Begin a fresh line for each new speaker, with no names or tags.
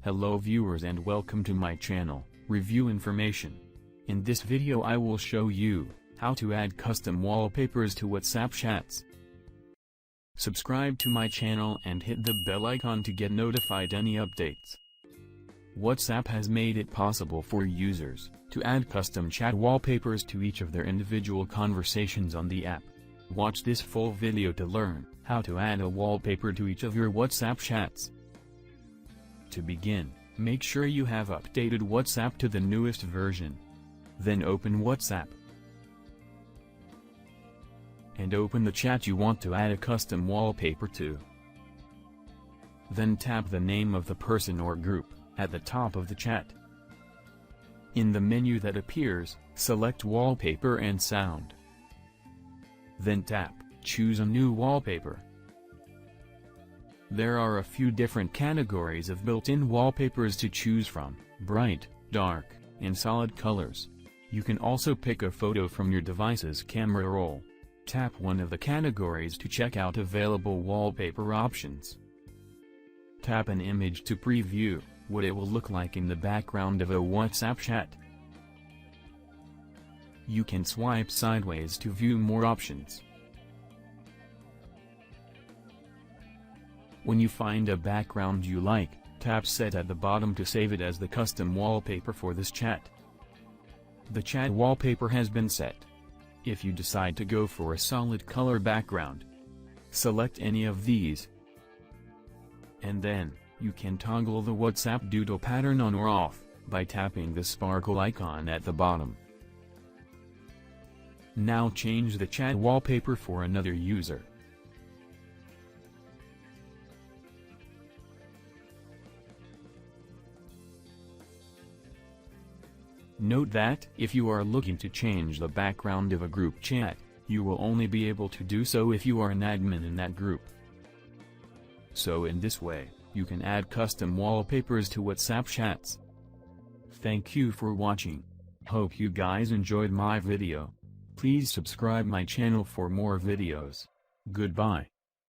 Hello viewers and welcome to my channel, Review Information. In this video I will show you how to add custom wallpapers to WhatsApp chats. Subscribe to my channel and hit the bell icon to get notified any updates. WhatsApp has made it possible for users to add custom chat wallpapers to each of their individual conversations on the app. Watch this full video to learn how to add a wallpaper to each of your WhatsApp chats. To begin, make sure you have updated WhatsApp to the newest version. Then open WhatsApp and open the chat you want to add a custom wallpaper to. Then tap the name of the person or group at the top of the chat. In the menu that appears, select Wallpaper and Sound. Then tap Choose a new wallpaper. There are a few different categories of built-in wallpapers to choose from: bright, dark, and solid colors. You can also pick a photo from your device's camera roll. Tap one of the categories to check out available wallpaper options. Tap an image to preview what it will look like in the background of a WhatsApp chat. You can swipe sideways to view more options. When you find a background you like, tap Set at the bottom to save it as the custom wallpaper for this chat. The chat wallpaper has been set. If you decide to go for a solid color background, select any of these. And then, you can toggle the WhatsApp doodle pattern on or off by tapping the sparkle icon at the bottom. Now change the chat wallpaper for another user. Note that, if you are looking to change the background of a group chat, you will only be able to do so if you are an admin in that group. So in this way, you can add custom wallpapers to WhatsApp chats. Thank you for watching. Hope you guys enjoyed my video. Please subscribe my channel for more videos. Goodbye.